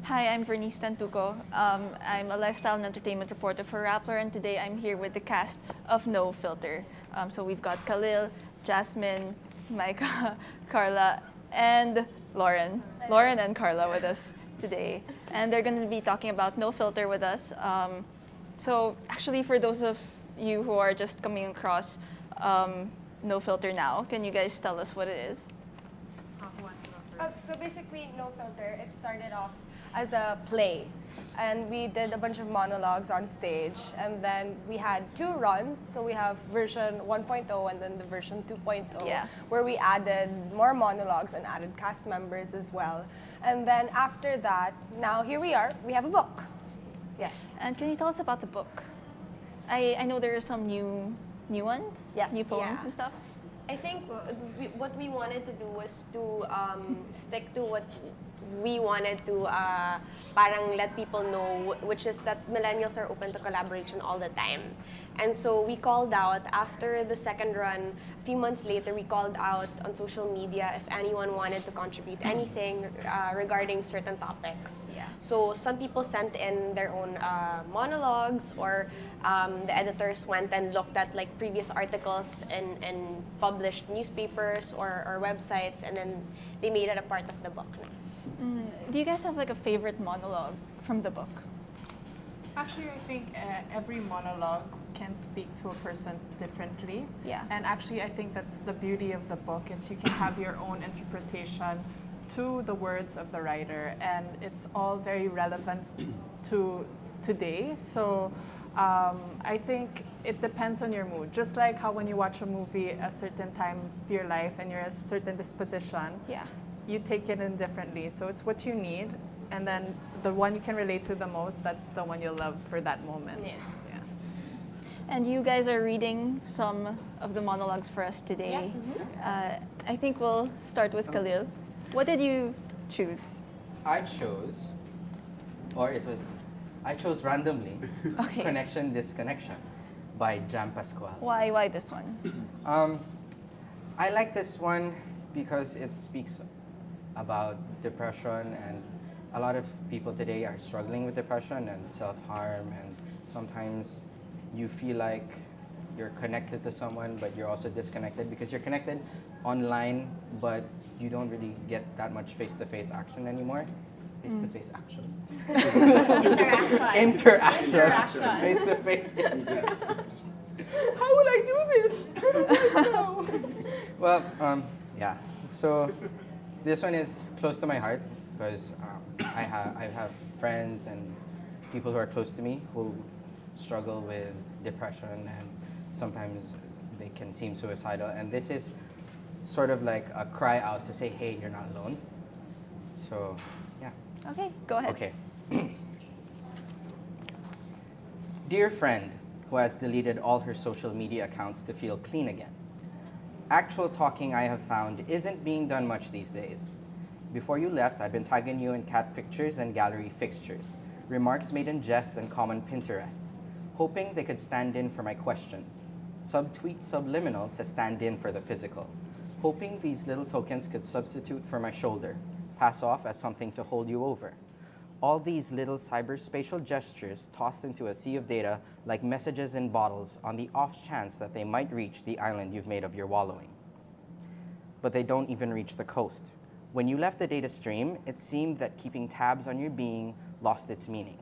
Hi, I'm Vernice Tantuco. I'm a lifestyle and entertainment reporter for Rappler, and today I'm here with the cast of No Filter. So we've got Khalil, Jasmine, Micah, Carla, and Lauren. Lauren and Carla with us today. And they're going to be talking about No Filter with us. So actually, for those of you who are just coming across No Filter now, can you guys tell us what it is? Who wants to go first? So basically, No Filter, it started off as a play. And we did a bunch of monologues on stage. And then we had 2 runs. So we have version 1.0 and then the version 2.0, Yeah. where we added more monologues and added cast members as well. And then after that, now here we are, we have a book. Yes. And can you tell us about the book? I know there are some new ones, Yes. new poems Yeah. and stuff. I think what we wanted to do was to stick to what we wanted to parang let people know, which is that millennials are open to collaboration all the time. And so we called out after the second run, a few months later, we called out on social media if anyone wanted to contribute anything regarding certain topics. Yeah. So some people sent in their own monologues, or the editors went and looked at like previous articles and published newspapers or websites, and then they made it a part of the book now. Do you guys have like a favorite monologue from the book? Actually, I think every monologue can speak to a person differently. Yeah. And actually, I think that's the beauty of the book. It's you can have your own interpretation to the words of the writer, and it's all very relevant to today. So I think it depends on your mood. Just like how when you watch a movie a certain time of your life and you're a certain disposition, Yeah. you take it in differently. So it's what you need, and then the one you can relate to the most, that's the one you'll love for that moment. Yeah. Yeah. And you guys are reading some of the monologues for us today. I think we'll start with Khalil. What did you choose? I chose randomly Okay. Connection Disconnection by Jam Pascual. Why this one? I like this one because it speaks about depression, and a lot of people today are struggling with depression and self-harm, and sometimes you feel like you're connected to someone but you're also disconnected because you're connected online but you don't really get that much face-to-face action anymore. Face-to-face action. Interaction. Face-to-face interaction. How will I do this? I don't know. Well, yeah. So this one is close to my heart because I have friends and people who are close to me who struggle with depression, and sometimes they can seem suicidal. And this is sort of like a cry out to say, hey, you're not alone. So, yeah. Okay, go ahead. Okay. Dear friend who has deleted all her social media accounts to feel clean again. Actual talking, I have found, isn't being done much these days. Before you left, I've been tagging you in cat pictures and gallery fixtures, remarks made in jest and common Pinterests, hoping they could stand in for my questions. Subtweet subliminal to stand in for the physical, hoping these little tokens could substitute for my shoulder, pass off as something to hold you over. All these little cyberspatial gestures tossed into a sea of data like messages in bottles on the off chance that they might reach the island you've made of your wallowing. But they don't even reach the coast. When you left the data stream, it seemed that keeping tabs on your being lost its meaning.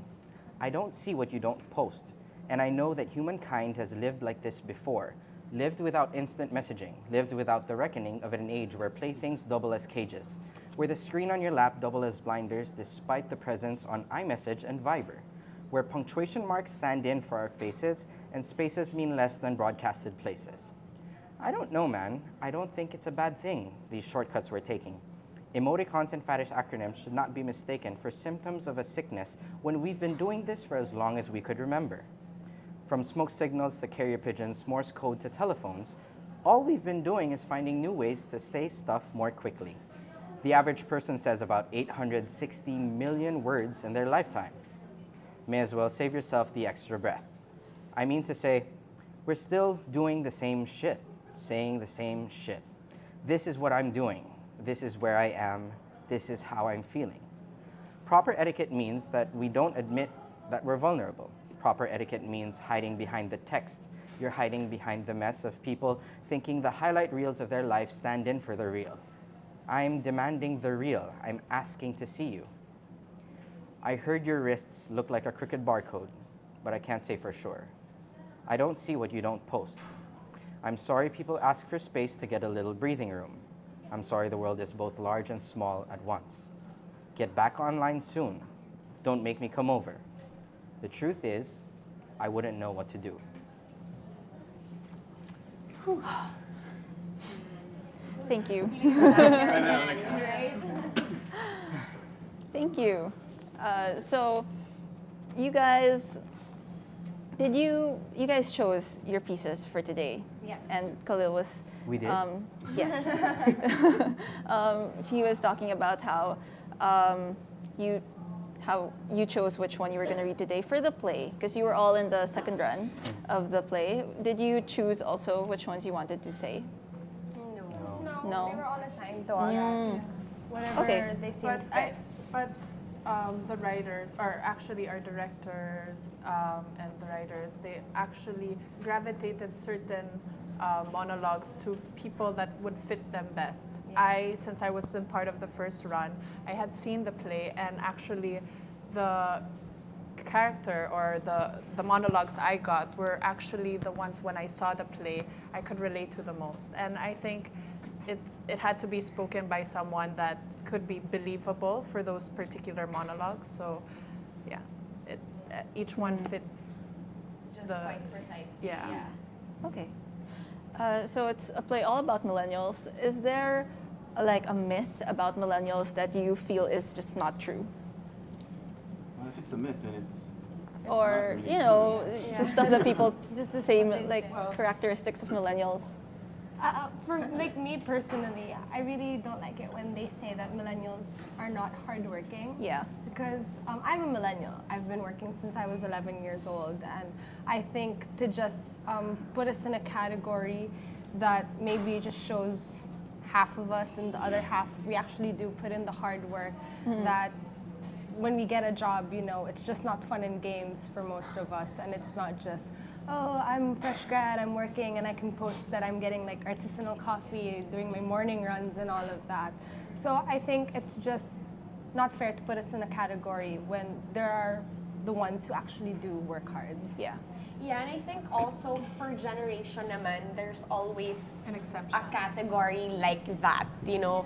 I don't see what you don't post, and I know that humankind has lived like this before, lived without instant messaging, lived without the reckoning of an age where playthings double as cages, where the screen on your lap double as blinders despite the presence on iMessage and Viber, where punctuation marks stand in for our faces and spaces mean less than broadcasted places. I don't know, man. I don't think it's a bad thing, these shortcuts we're taking. Emoticons and faddish acronyms should not be mistaken for symptoms of a sickness when we've been doing this for as long as we could remember. From smoke signals to carrier pigeons, Morse code to telephones, all we've been doing is finding new ways to say stuff more quickly. The average person says about 860 million words in their lifetime. May as well save yourself the extra breath. I mean to say, we're still doing the same shit, saying the same shit. This is what I'm doing. This is where I am. This is how I'm feeling. Proper etiquette means that we don't admit that we're vulnerable. Proper etiquette means hiding behind the text. You're hiding behind the mess of people thinking the highlight reels of their life stand in for the real. I'm demanding the real. I'm asking to see you. I heard your wrists look like a crooked barcode, but I can't say for sure. I don't see what you don't post. I'm sorry people ask for space to get a little breathing room. I'm sorry the world is both large and small at once. Get back online soon. Don't make me come over. The truth is, I wouldn't know what to do. Thank you. Thank you. So, you guys, you guys chose your pieces for today? Yes. And Khalil was. We did? Yes. He was talking about how you chose which one you were going to read today for the play, because you were all in the second run of the play. Did you choose also which ones you wanted to say? No. They were all assigned to us. Mm. Whatever Okay. they seemed But the writers, or actually our directors and the writers, they actually gravitated certain monologues to people that would fit them best. Since I was in part of the first run, I had seen the play, and actually the character or the monologues I got were actually the ones when I saw the play I could relate to the most. And I think it had to be spoken by someone that could be believable for those particular monologues. So yeah, each one fits Quite precisely. Yeah. Okay. So it's a play all about millennials. Is there like a myth about millennials that you feel is just not true? Well, if it's a myth, then it's Or, not really you know, Yeah. the stuff that people just the same what they like say. characteristics of millennials. For like me personally, I really don't like it when they say that millennials are not hardworking. Yeah. Because I'm a millennial. I've been working since I was 11 years old, and I think to just put us in a category that maybe just shows half of us, and the other half we actually do put in the hard work. That when we get a job, you know, it's just not fun and games for most of us, and it's not just, oh, I'm fresh grad, I'm working, and I can post that I'm getting like artisanal coffee, doing my morning runs and all of that. So I think it's just not fair to put us in a category when there are the ones who actually do work hard. Yeah. Yeah, and I think also per generation naman, there's always An exception. a category like that, you know,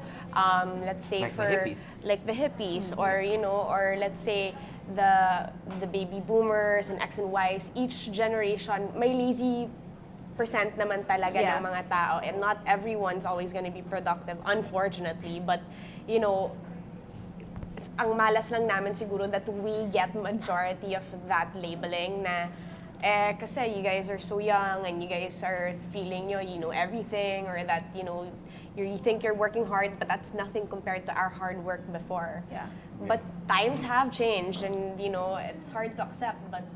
let's say Like the for hippies. like the hippies, or you know, or let's say the baby boomers and X and Ys. Each generation may lazy percent naman talaga Yeah. ng mga tao, and not everyone's always going to be productive, unfortunately. But you know, ang malas lang namin siguro that we get majority of that labeling na kasi you guys are so young and you guys are feeling you know everything, or that you know you think you're working hard, but that's nothing compared to our hard work before. Yeah. But times have changed, and you know it's hard to accept, but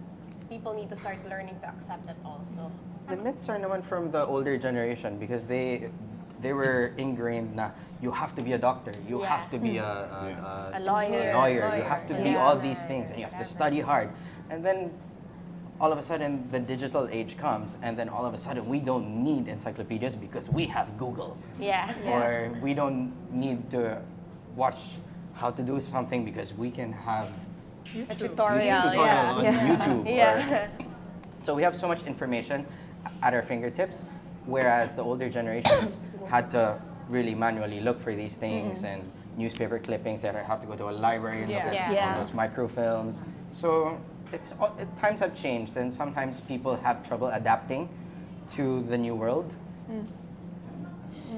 people need to start learning to accept it also. The myths are naman from the older generation because they were ingrained na you have to be a doctor, you Yeah. have to be A lawyer. you have to be Yeah. all these things, and you have to study hard. And then all of a sudden the digital age comes, and then all of a sudden we don't need encyclopedias because we have Google. Yeah. Or we don't need to watch how to do something because we can have A tutorial. tutorial Yeah. on YouTube. Yeah. So we have so much information at our fingertips, whereas the older generations had to really manually look for these things and newspaper clippings that have to go to a library and look at Yeah. Yeah. all those microfilms. So times have changed, and sometimes people have trouble adapting to the new world.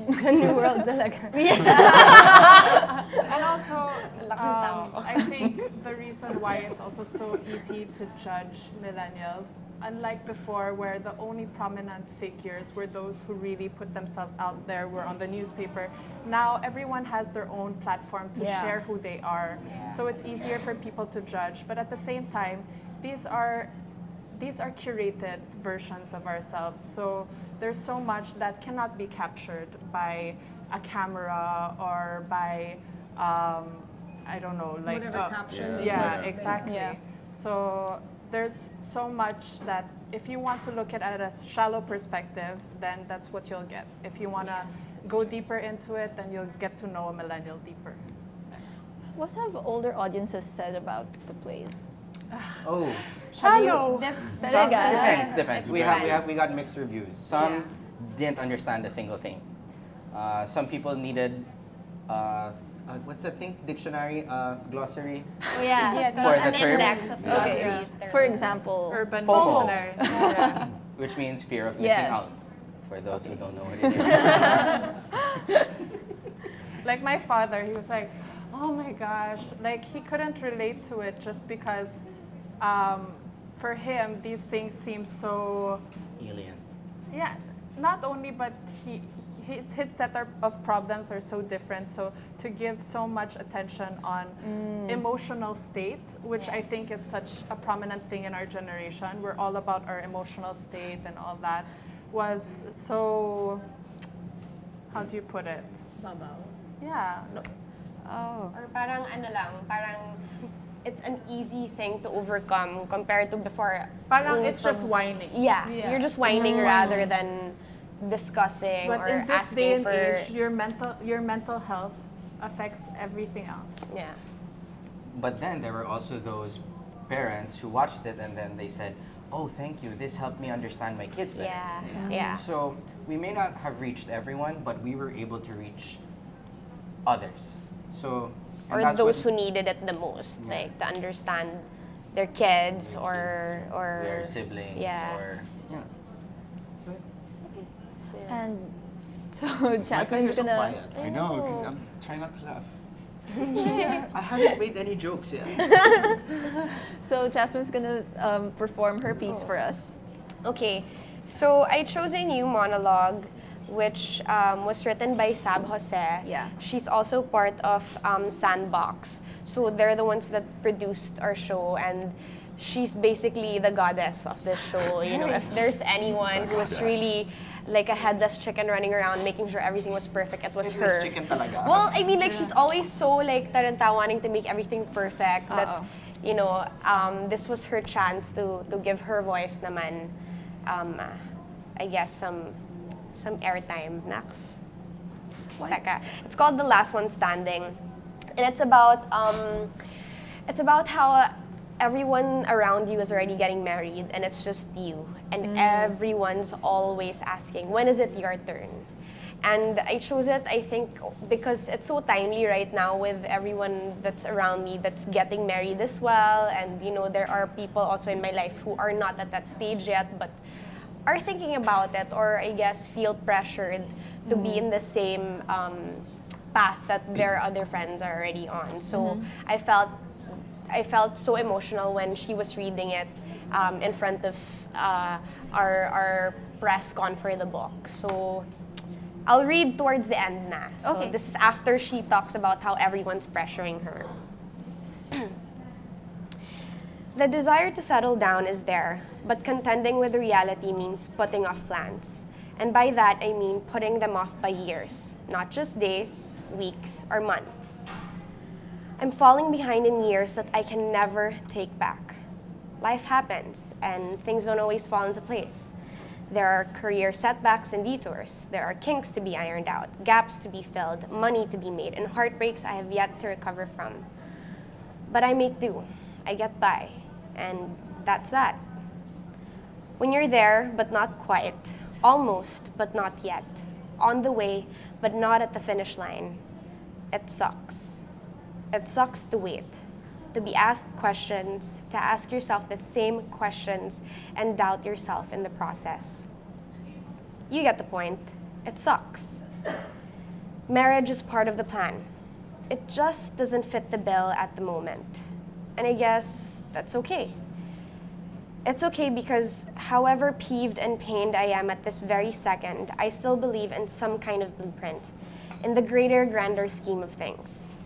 The new world talaga. And also, I think the reason why it's also so easy to judge millennials, unlike before where the only prominent figures were those who really put themselves out there, were on the newspaper, now everyone has their own platform to Yeah. share who they are. So it's easier for people to judge. But at the same time, these are curated versions of ourselves. So there's so much that cannot be captured by a camera or by I don't know, like Whatever caption they yeah, put. exactly. Yeah. So there's so much that if you want to look at it as shallow perspective, then that's what you'll get. If you want to go deeper into it, then you'll get to know a millennial deeper. What have older audiences said about the plays? Oh, Shallow. Talaga? depends. We got mixed reviews. Some didn't understand a single thing. Some people needed what's that thing? Dictionary, glossary. Oh, yeah. For the an index terms. of Yeah. glossary Okay. terms. For example, Urban FOMO. dictionary. Yeah. Which means fear of missing Yeah. out. For those who don't know what it is. Like my father, he was like, oh my gosh, like he couldn't relate to it just because for him these things seem so, Alien. yeah, not only but his set of problems are so different, so to give so much attention on emotional state, which I think is such a prominent thing in our generation, we're all about our emotional state and all that, was so, how do you put it? Babaw. Yeah, no, oh, Or parang it's an easy thing to overcome compared to before. parang yung it's just from- whining. Yeah, Yeah. you're just whining rather than discussing But or in this day asking and for. age, your mental health affects everything else. Yeah. But then there were also those parents who watched it and then they said, oh, thank you, this helped me understand my kids better. Yeah. Yeah. So we may not have reached everyone, but we were able to reach others. So, and Or that's those what- who needed it the most, Yeah. like to understand their kids Their or their siblings yeah. or yeah. and so Jasmine's gonna. I know, because I'm trying not to laugh. I haven't made any jokes yet. So Jasmine's gonna perform her piece for us. Okay, so I chose a new monologue which was written by Sab Jose. Yeah. She's also part of Sandbox. So they're the ones that produced our show, and she's basically the goddess of this show. You know, if there's anyone who was really like a headless chicken running around making sure everything was perfect, it was her. Chicken talaga. Well, I mean, like she's always so like taranta wanting to make everything perfect. That Uh-oh. you know, this was her chance to give her voice naman. I guess some airtime. Nax. Teka. It's called The Last One Standing, and it's about how everyone around you is already getting married and it's just you, and everyone's always asking, when is it your turn? And I chose it, I think, because it's so timely right now with everyone that's around me that's getting married as well. And, you know, there are people also in my life who are not at that stage yet, but are thinking about it, or I guess feel pressured to be in the same path that their other friends are already on. So I felt so emotional when she was reading it in front of our press con for the book. So I'll read towards the end na. So Okay. this is after she talks about how everyone's pressuring her. The desire to settle down is there, but contending with reality means putting off plans. And by that, I mean putting them off by years, not just days, weeks, or months. I'm falling behind in years that I can never take back. Life happens, and things don't always fall into place. There are career setbacks and detours. There are kinks to be ironed out, gaps to be filled, money to be made, and heartbreaks I have yet to recover from. But I make do. I get by. And that's that. When you're there, but not quite, almost, but not yet, on the way, but not at the finish line, it sucks. It sucks to wait, to be asked questions, to ask yourself the same questions, and doubt yourself in the process. You get the point. It sucks. Marriage is part of the plan. It just doesn't fit the bill at the moment. And I guess that's okay. It's okay because however peeved and pained I am at this very second, I still believe in some kind of blueprint, in the greater, grander scheme of things.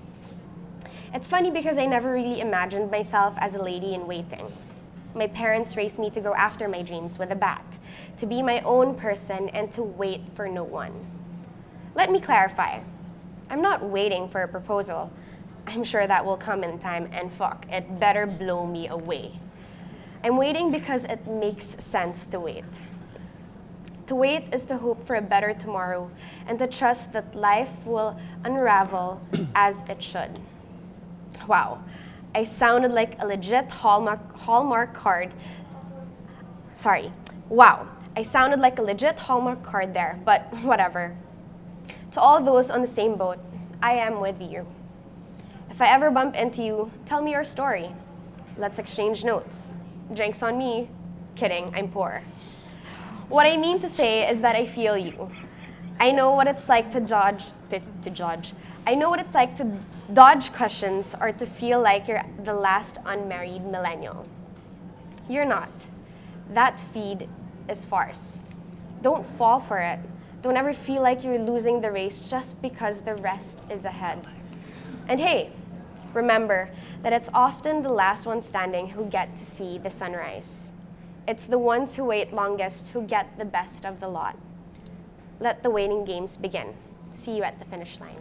It's funny because I never really imagined myself as a lady in waiting. My parents raised me to go after my dreams with a bat, to be my own person and to wait for no one. Let me clarify. I'm not waiting for a proposal. I'm sure that will come in time, and fuck, it better blow me away. I'm waiting because it makes sense to wait. To wait is to hope for a better tomorrow and to trust that life will unravel as it should. Wow, I sounded like a legit Hallmark card. Sorry, wow, I sounded like a legit Hallmark card there, but whatever. To all those on the same boat, I am with you. If I ever bump into you, tell me your story. Let's exchange notes. Drinks on me. Kidding, I'm poor. What I mean to say is that I feel you. I know what it's like to dodge. I know what it's like to dodge questions or to feel like you're the last unmarried millennial. You're not. That feed is farce. Don't fall for it. Don't ever feel like you're losing the race just because the rest is ahead. And hey, remember that it's often the last ones standing who get to see the sunrise. It's the ones who wait longest who get the best of the lot. Let the waiting games begin. See you at the finish line.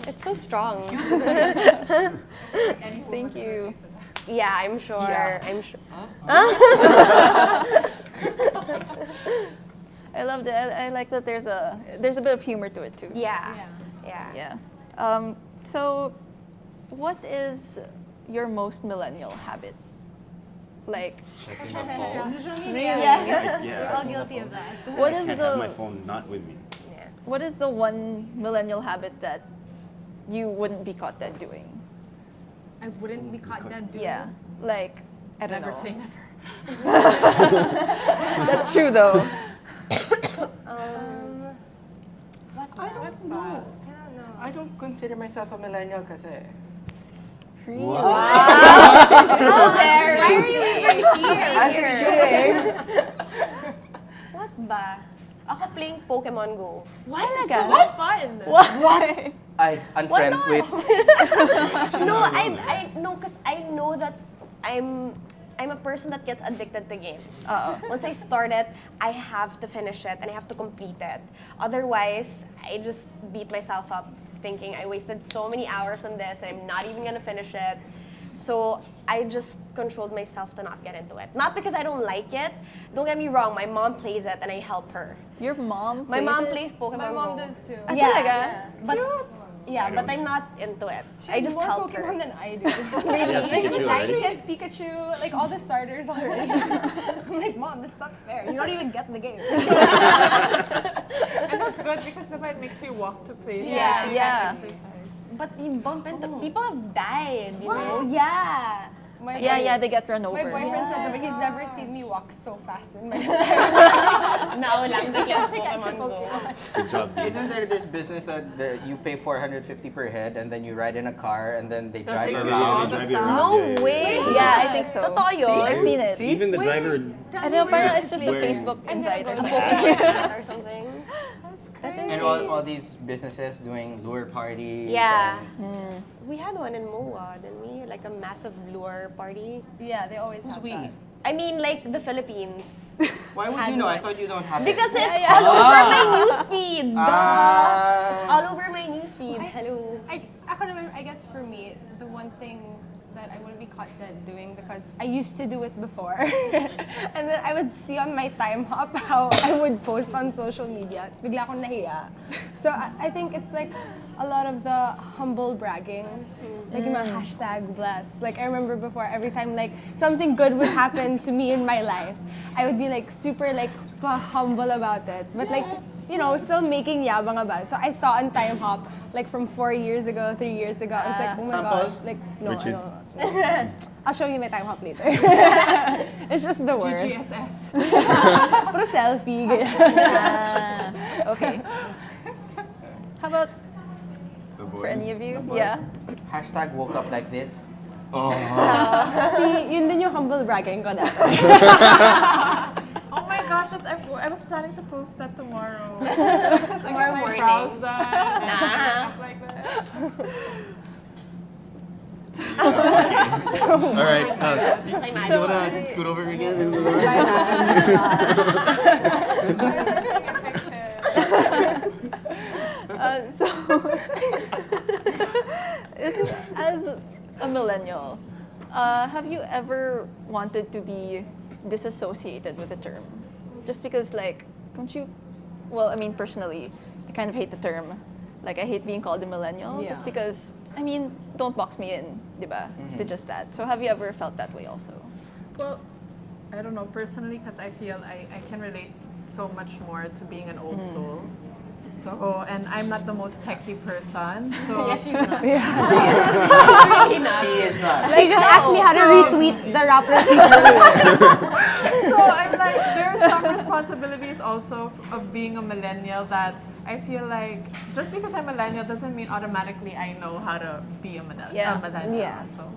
It's so strong. Thank you. Yeah, I'm sure. Yeah. I'm sure. I love that. I like that there's a bit of humor to it too. Yeah. Yeah. Yeah. So, what is your most millennial habit? Like, Checking the phone. Social Really? media. Yeah, We're all checking the guilty phone. of that. what I is can't have my the phone not with me. Yeah. what is the one millennial habit that you wouldn't be caught dead doing? I wouldn't be caught dead doing. Yeah, like I don't Never know. say never. That's true though. What? I don't know. I don't know. I don't consider myself a millennial kasi. There. Why are you even here? I'm just kidding. What ba? Ako playing Pokemon Go. What? So much fun. Why? I unfriend. Wait. No, I no, cause I know that I'm a person that gets addicted to games. Uh-oh. Once I start it, I have to finish it and I have to complete it. Otherwise, I just beat myself up thinking I wasted so many hours on this and I'm not even gonna finish it. So I just controlled myself to not get into it. Not because I don't like it. Don't get me wrong, my mom plays it and I help her. Your mom? My mom it? plays Pokemon My mom Go. does too. Ah, Yeah, talaga? but I but don't. I'm not into it. She I has just more help Pokemon her. than I do. Yeah, Pikachu already. She has Pikachu, like all the starters already. I'm like, Mom, that's not fair. You don't even get the game. And that's good because the it makes you walk to places. Yeah. so you Yeah. can exercise. But you bump into people have died, you know? Yeah. My Yeah, they get run over. My boyfriend said that, but he's never seen me walk so fast in my life. Now lang biglang To catch a Pokemon Go. Good job, Dee. Isn't there this business that you pay 450 per head and then you ride in a car and then they drive take you you around? They drive the you around. No Yeah, way. Yeah, I think so. Totoo yun? I've seen it. Even the driver. I don't know, parang it's just a Wearing- Facebook I'm gonna invite go or to something. or something. That's And insane. all these businesses doing lure parties. Yeah. and- We had one in MOA, didn't we? Like a massive lure party. Yeah, they always Who's have we? that. I mean, like the Philippines. Why would you know? I thought you don't have Because it. it's all over my newsfeed. Ah. All over my newsfeed. Hello. Ako naman, I guess for me, the one thing that I wouldn't be caught dead doing because I used to do it before. And then I would see on my time hop how I would post on social media. It's bigla akong nahiya. So I think it's like a lot of the humble bragging. Like yung mga hashtag bless. Like I remember before, every time like something good would happen to me in my life, I would be like super like humble about it. But like, you know, still making yabang about it. So I saw on Time Hop, like from 4 years ago, 3 years ago, I was like, oh my Samples? gosh, like, no, Which I is- don't. I'll show you my Time Hop later. It's just the worst. GGSS. Puro selfie. ganyan. Ah, okay. How about The for any of you? The boys. Yeah. Hashtag woke up like this. Oh. See, yun din yung humble bragging ko dati. Oh my gosh, I was planning to post that tomorrow. Tomorrow My morning. brows done. Nah. Like this. All right. So, You wanna scoot over again? So, as a millennial, have you ever wanted to be disassociated with the term? Just because, like, don't you? Well, I mean, personally, I kind of hate the term. Like, I hate being called a millennial, Yeah. just because. I mean, don't box me in, diba? To just that. So, have you ever felt that way also? Well, I don't know personally because I feel I can relate so much more to being an old soul. So, and I'm not the most techie person. So, Yeah, she's not. She is not. She just asked me how to retweet the rapper. so I'm like, there are some responsibilities also of being a millennial that I feel like just because I'm a millennial doesn't mean automatically I know how to be a millennial. Yeah. Yeah. So,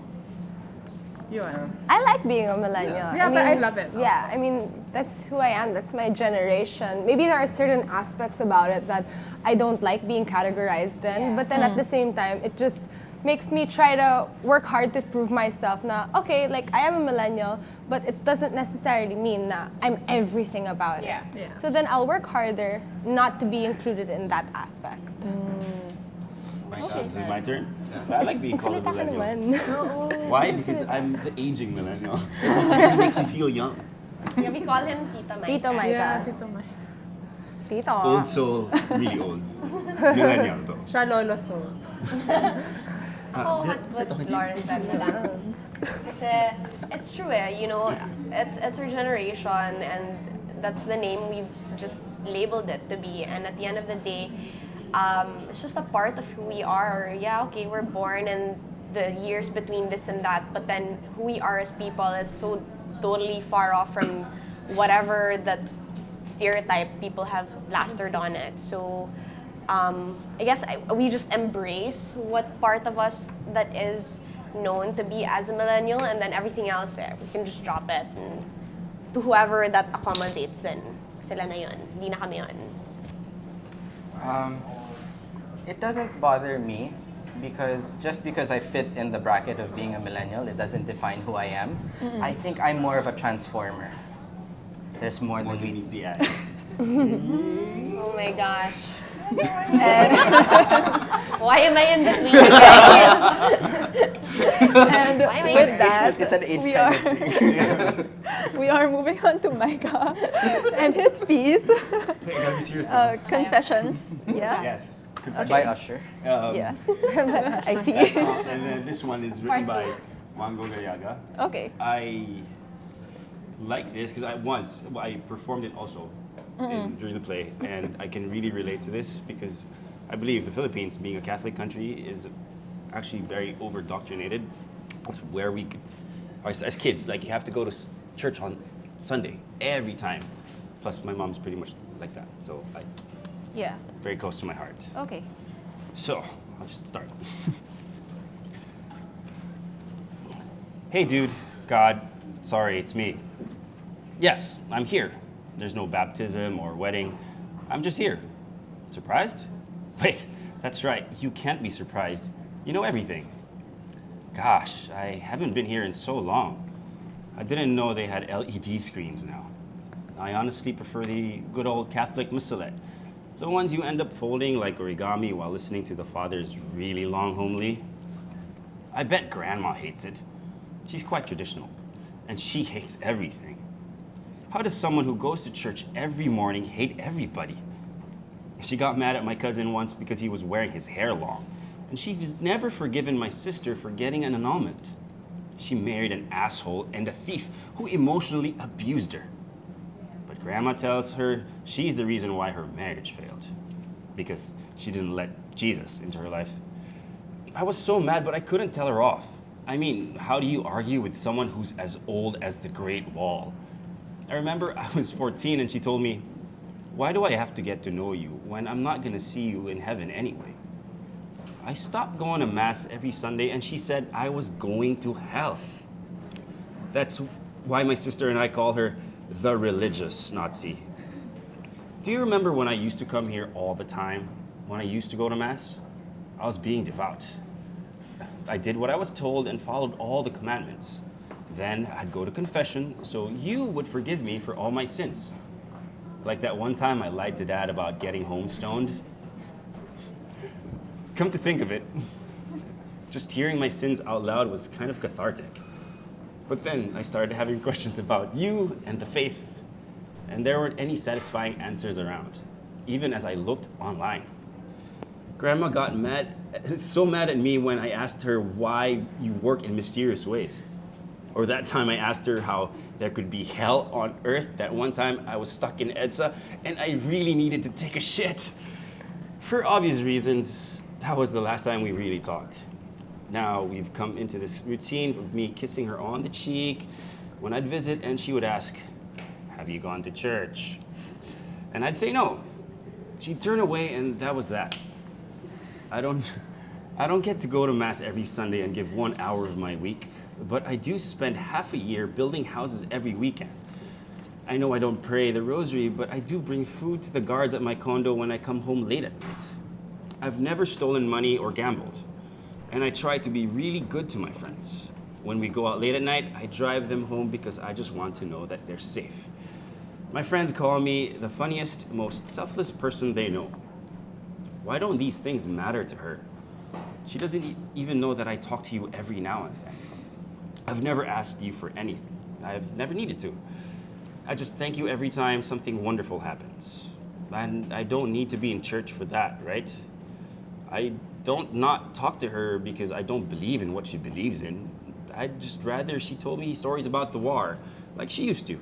yun. I like being a millennial. Yeah, but I love it Yeah, also. I mean, that's who I am. That's my generation. Maybe there are certain aspects about it that I don't like being categorized in, Yeah. but then at the same time, it just makes me try to work hard to prove myself na, okay, like I am a millennial, but it doesn't necessarily mean na I'm everything about Yeah. it. Yeah. So then I'll work harder not to be included in that aspect. Is it my turn? I like being called a Salita ka millennial. naman. Why? Because I'm the aging millennial. It makes me feel young. Yeah, we call him Tita Mike. Tito Maika. Yeah, Tito Mike. Tito. Old soul, really old. Millennial though. Siya lolo soul. Ako, what Lauren said na lang. Kasi, it's true you know, it's our generation and that's the name we've just labeled it to be. And at the end of the day, it's just a part of who we are. Yeah, okay, we're born and the years between this and that, but then who we are as people is so totally far off from whatever that stereotype people have plastered on it. So, I guess we just embrace what part of us that is known to be as a millennial, and then everything else, we can just drop it and to whoever that accommodates. Then sila na yun, hindi na kami yun. It doesn't bother me because just because I fit in the bracket of being a millennial, it doesn't define who I am. I think I'm more of a transformer. There's more More than we meets the eye. Oh my gosh. Why am I in between you guys? And Why am I with here? that, it's an age we kind are, of thing. we are moving on to Micah and his piece, Hey, I gotta be serious now. Confessions. Yeah? Yes. By Usher. Yes. I see. That's awesome. And then this one is written by Wango Gayaga. Okay. I like this because I performed it also during the play, and I can really relate to this because I believe the Philippines, being a Catholic country, is actually very over-doctrinated. That's where we could, as kids, like you have to go to church on Sunday every time. Plus, my mom's pretty much like that, so Yeah. very close to my heart. Okay. So, I'll just start. Hey, dude, God, sorry, it's me. Yes, I'm here. There's no baptism or wedding. I'm just here. Surprised? Wait, that's right. You can't be surprised. You know everything. Gosh, I haven't been here in so long. I didn't know they had LED screens now. I honestly prefer the good old Catholic missalette. The ones you end up folding like origami while listening to the Father's really long homily. I bet Grandma hates it. She's quite traditional, and she hates everything. How does someone who goes to church every morning hate everybody? She got mad at my cousin once because he was wearing his hair long, and she's never forgiven my sister for getting an annulment. She married an asshole and a thief who emotionally abused her. But Grandma tells her she's the reason why her marriage failed, because she didn't let Jesus into her life. I was so mad, but I couldn't tell her off. I mean, how do you argue with someone who's as old as the Great Wall? I remember I was 14 and she told me, why do I have to get to know you when I'm not gonna see you in heaven anyway? I stopped going to Mass every Sunday and she said I was going to hell. That's why my sister and I call her the religious Nazi. Do you remember when I used to come here all the time? When I used to go to Mass? I was being devout. I did what I was told and followed all the commandments. Then I'd go to confession so you would forgive me for all my sins. Like that one time I lied to Dad about getting home stoned. Come to think of it, just hearing my sins out loud was kind of cathartic. But then I started having questions about you and the faith, and there weren't any satisfying answers around, even as I looked online. Grandma got so mad at me when I asked her why you work in mysterious ways. Or that time I asked her how there could be hell on earth. That one time I was stuck in EDSA and I really needed to take a shit. For obvious reasons, that was the last time we really talked. Now we've come into this routine of me kissing her on the cheek when I'd visit, and she would ask, "Have you gone to church?" And I'd say no. She'd turn away, and that was that. I don't get to go to Mass every Sunday and give 1 hour of my week, but I do spend half a year building houses every weekend. I know I don't pray the rosary, but I do bring food to the guards at my condo when I come home late at night. I've never stolen money or gambled, and I try to be really good to my friends. When we go out late at night, I drive them home because I just want to know that they're safe. My friends call me the funniest, most selfless person they know. Why don't these things matter to her? She doesn't even know that I talk to you every now and then. I've never asked you for anything. I've never needed to. I just thank you every time something wonderful happens. And I don't need to be in church for that, right? I don't not talk to her because I don't believe in what she believes in. I'd just rather she told me stories about the war, like she used to.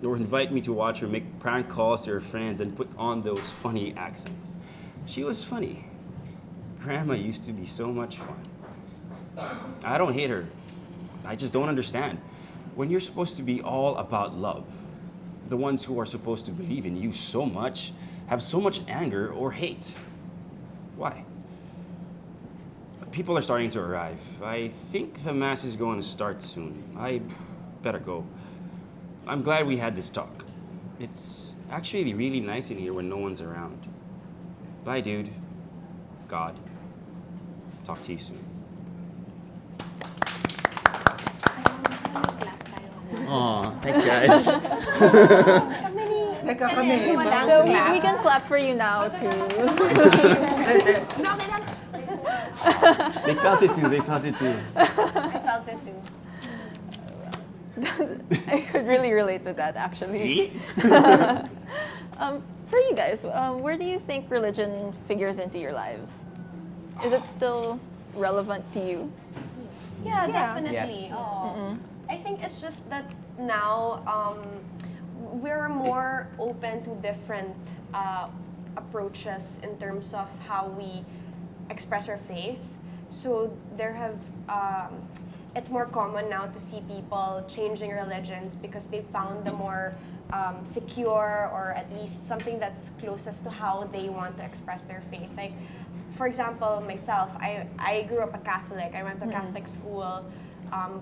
Or invite me to watch her make prank calls to her friends and put on those funny accents. She was funny. Grandma used to be so much fun. I don't hate her. I just don't understand. When you're supposed to be all about love, the ones who are supposed to believe in you so much have so much anger or hate. Why? People are starting to arrive. I think the Mass is going to start soon. I better go. I'm glad we had this talk. It's actually really nice in here when no one's around. Bye, dude. God. Talk to you soon. Aw, thanks guys. Teka kami. No, we can clap for you now too. They felt it too, they felt it too. I felt it too. I could really relate to that actually. See? For you guys, where do you think religion figures into your lives? Is it still relevant to you? Yeah, Yeah. definitely. Yes. Oh. I think it's just that now we're more open to different approaches in terms of how we express our faith. So there have it's more common now to see people changing religions because they found the more secure, or at least something that's closest to how they want to express their faith. Like, for example, myself, I grew up a Catholic. I went to Catholic school,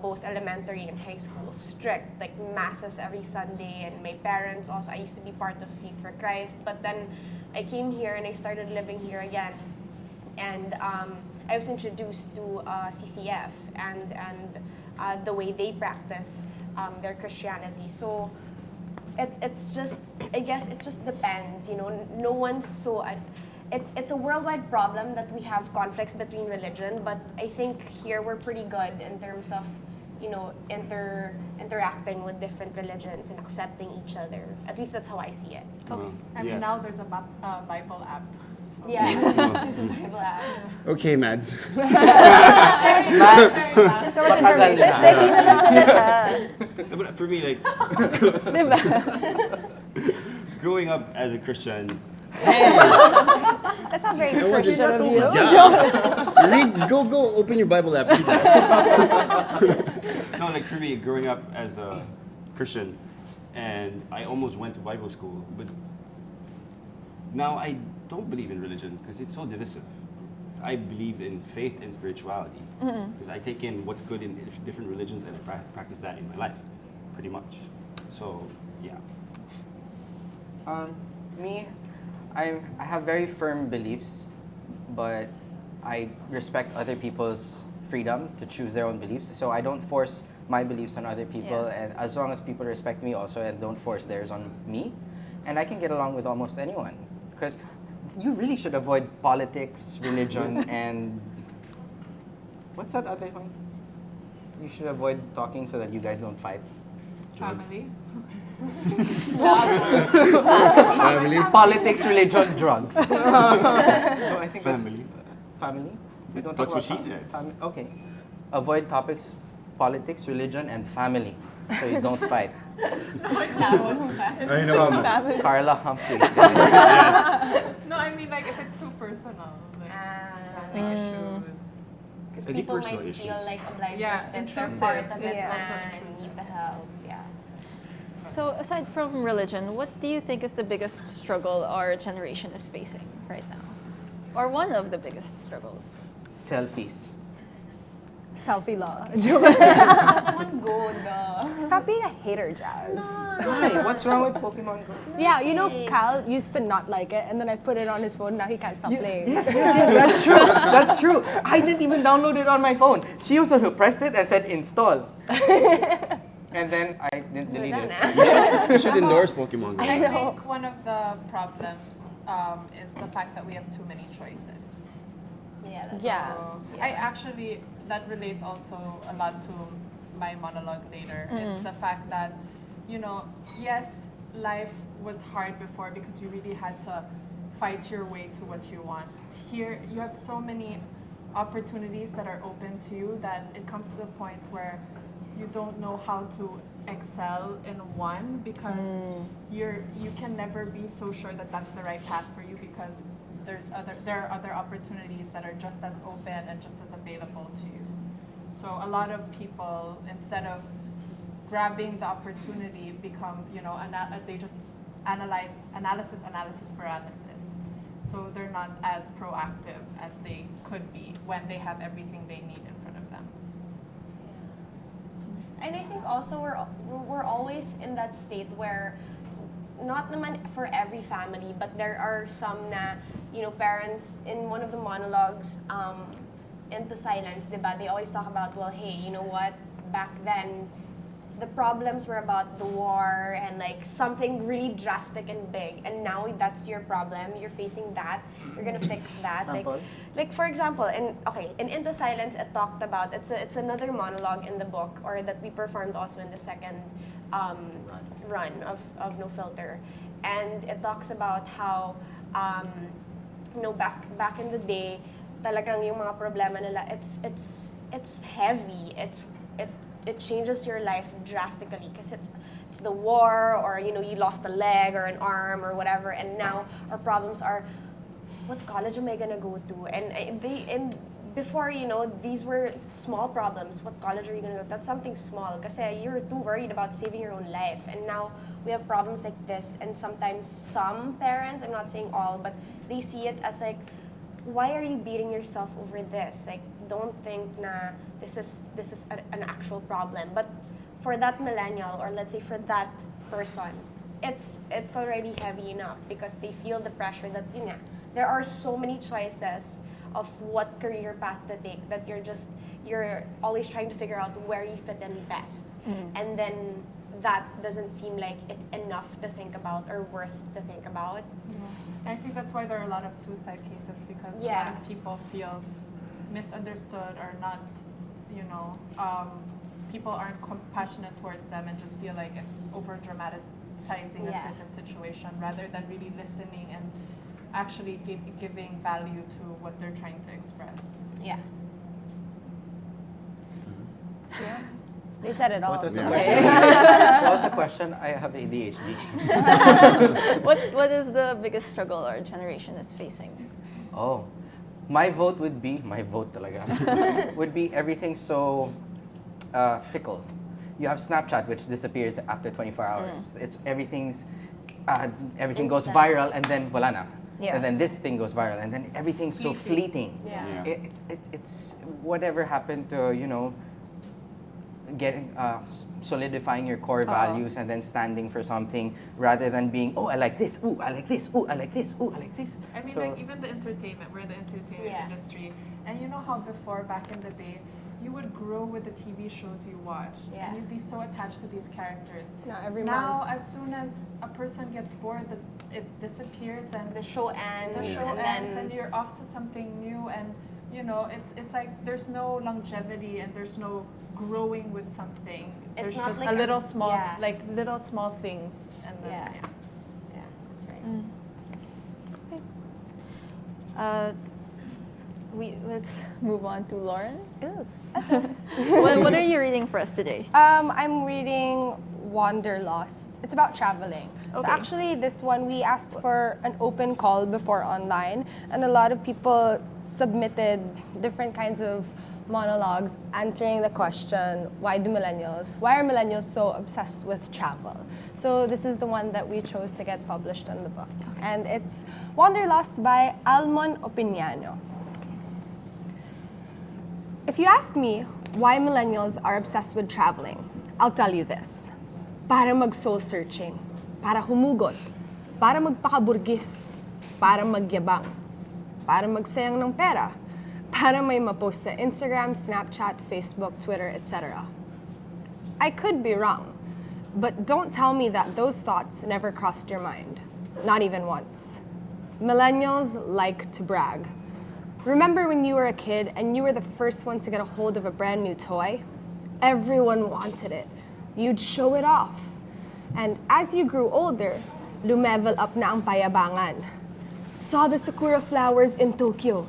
both elementary and high school, strict, like masses every Sunday. And my parents also, I used to be part of Feet for Christ. But then I came here and I started living here again. And I was introduced to CCF and the way they practice their Christianity. So it's just, I guess it just depends, you know. No one's so, it's a worldwide problem that we have conflicts between religion, but I think here we're pretty good in terms of, you know, interacting with different religions and accepting each other. At least that's how I see it. Okay. I mean, now there's a Bible app. So. Yeah, there's a Bible app. Okay, Mads. So much information. Dahil naman pala siya. But for me, like, Diba? growing up as a Christian, That sounds very Christian of you. Go open your Bible app. Read that. no, like for me, growing up as a Christian, and I almost went to Bible school, but now I don't believe in religion because it's so divisive. I believe in faith and spirituality because I take in what's good in different religions and I practice that in my life, pretty much. So, yeah. Me, I have very firm beliefs, but I respect other people's freedom to choose their own beliefs. So I don't force my beliefs on other people, and as long as people respect me also and don't force theirs on me, and I can get along with almost anyone. Because you really should avoid politics, religion, and what's that other one? You should avoid talking so that you guys don't fight. Family. Family. Politics, religion, drugs. No, I think Family. That's, family. We don't That's talk what about she said. Okay. Avoid topics, politics, religion, and family, so you don't fight. I know. From Carla Humphreys. No, I mean like if it's too personal, like family issues. Because Any people personal might feel issues. like obliged Yeah, that they're intrusive. part of it Yeah. and need the help. Yeah. So aside from religion, what do you think is the biggest struggle our generation is facing right now? Or one of the biggest struggles? Selfies. Selfie law. Pokemon Go, Stop being a hater, Jazz. Why? What's wrong with Pokemon Go? Yeah, you know, Cal used to not like it, and then I put it on his phone. Now he can't stop playing. Yes, that's true. That's true. I didn't even download it on my phone. She was the one who pressed it and said install. And then I didn't delete it. You should endorse Pokemon Go. I think one of the problems is the fact that we have too many choices. Yeah. That's Yeah. So I actually, that relates also a lot to my monologue later. It's the fact that, you know, yes, life was hard before because you really had to fight your way to what you want. Here, you have so many opportunities that are open to you that it comes to the point where you don't know how to excel in one because you can never be so sure that that's the right path for you because there are other opportunities that are just as open and just as available to you. So a lot of people, instead of grabbing the opportunity, become, you know, they just analysis paralysis. So they're not as proactive as they could be when they have everything they need in front of them. And I think also we're always in that state where not naman for every family, but there are some na, you know, parents in one of the monologues, Into Silence, diba? They always talk about, well, hey, you know what? Back then, the problems were about the war and like something really drastic and big, and now that's your problem. You're facing that. You're gonna fix that. Sample? Like for example, in Into Silence, it talked about it's another monologue in the book, or that we performed also in the second run of No Filter, and it talks about how you know, back in the day, talagang yung mga problema nila, it's heavy. It changes your life drastically because it's the war, or you know, you lost a leg or an arm or whatever, and now our problems are, what college am I gonna go to? And before, you know, these were small problems. What college are you gonna go to? That's something small because you're too worried about saving your own life, and now we have problems like this. And sometimes some parents, I'm not saying all, but they see it as like, why are you beating yourself over this? Like, don't think na this is an actual problem. But for that millennial, or let's say for that person, it's already heavy enough because they feel the pressure that, you know, there are so many choices of what career path to take that you're always trying to figure out where you fit in best. And then that doesn't seem like it's enough to think about or worth to think about. I think that's why there are a lot of suicide cases because a lot of people feel misunderstood or not, you know, people aren't compassionate towards them and just feel like it's over dramatizing a certain situation rather than really listening and actually giving value to what they're trying to express. Yeah. They said it all. What was the Yeah. question? What was the question? I have ADHD. What is the biggest struggle our generation is facing? Oh, my vote talaga, would be everything so fickle. You have Snapchat, which disappears after 24 hours. It's everything goes Instant. viral and then wala na. Yeah. And then this thing goes viral and then everything's so fleeting. Yeah. It's whatever happened to, you know, getting solidifying your core values and then standing for something rather than being, oh, I like this, oh, I like this, oh, I like this, oh, I like this. I mean, So- like even the entertainment, we're in the entertainment industry, and you know how before, back in the day, you would grow with the TV shows you watched. Yeah. And you'd be so attached to these characters. Now every Now, month. as soon as a person gets bored, it disappears and The show ends. the show and ends then and you're off to something new, and you know it's like there's no longevity and there's no growing with something. There's not just like a a- little small yeah. like little small things, and then Yeah. yeah, that's right. Let's move on to Lauren. What are you reading for us today? I'm reading Wanderlust. It's about traveling. So Okay. actually, this one we asked for an open call before online, and a lot of people submitted different kinds of monologues answering the question, why are millennials so obsessed with travel? So this is the one that we chose to get published in the book. And it's Wanderlust by Almon Opiniano. If you ask me why millennials are obsessed with traveling, I'll tell you this. Para mag-soul searching, para humugot, para magpakaburgis, para magyabang, para magsayang ng pera, para may mapost sa Instagram, Snapchat, Facebook, Twitter, etc. I could be wrong, but don't tell me that those thoughts never crossed your mind. Not even once. Millennials like to brag. Remember when you were a kid and you were the first one to get a hold of a brand new toy? Everyone wanted it. You'd show it off. And as you grew older, lumevel up na ang payabangan. Saw the sakura flowers in Tokyo.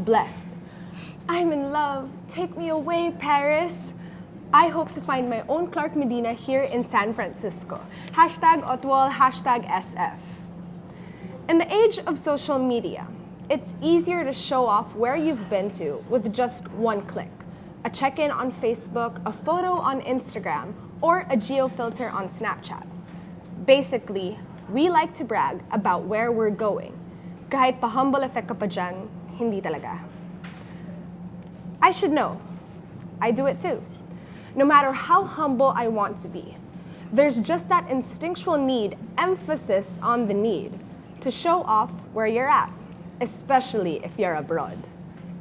#blessed. I'm in love. Take me away, Paris. I hope to find my own Clark Medina here in San Francisco. #Otwal, #SF. In the age of social media, it's easier to show off where you've been to with just one click. A check-in on Facebook, a photo on Instagram, or a geo-filter on Snapchat. Basically, we like to brag about where we're going. Kahit pa-humble effect ka pa dyan, hindi talaga. I should know. I do it too. No matter how humble I want to be, there's just that instinctual need, emphasis on the need, to show off where you're at, especially if you're abroad.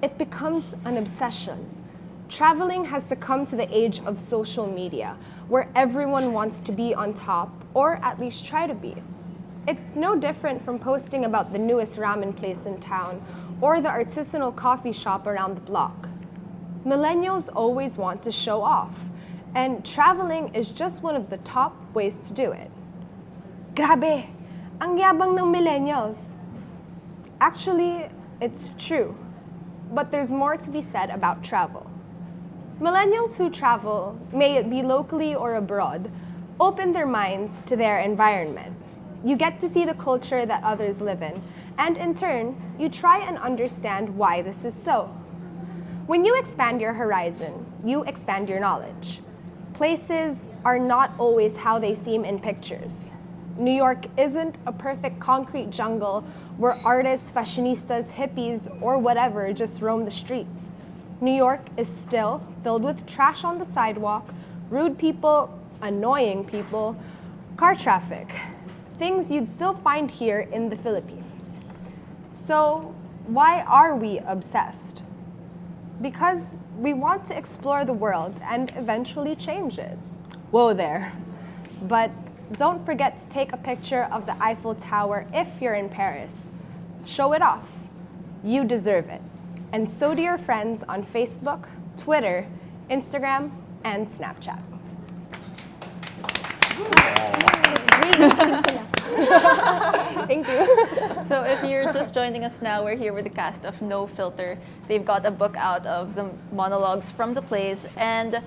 It becomes an obsession. Traveling has succumbed to the age of social media, where everyone wants to be on top, or at least try to be. It's no different from posting about the newest ramen place in town, or the artisanal coffee shop around the block. Millennials always want to show off, and traveling is just one of the top ways to do it. Grabe! Ang yabang ng millennials! Actually, it's true, but there's more to be said about travel. Millennials who travel, may it be locally or abroad, open their minds to their environment. You get to see the culture that others live in, and in turn, you try and understand why this is so. When you expand your horizon, you expand your knowledge. Places are not always how they seem in pictures. New York isn't a perfect concrete jungle where artists, fashionistas, hippies, or whatever just roam the streets. New York is still filled with trash on the sidewalk, rude people, annoying people, car traffic, things you'd still find here in the Philippines. So, why are we obsessed? Because we want to explore the world and eventually change it. Whoa there. But don't forget to take a picture of the Eiffel Tower if you're in Paris. Show it off. You deserve it. And so do your friends on Facebook, Twitter, Instagram, and Snapchat. Thank you. So if you're just joining us now, we're here with the cast of No Filter. They've got a book out of the monologues from the plays and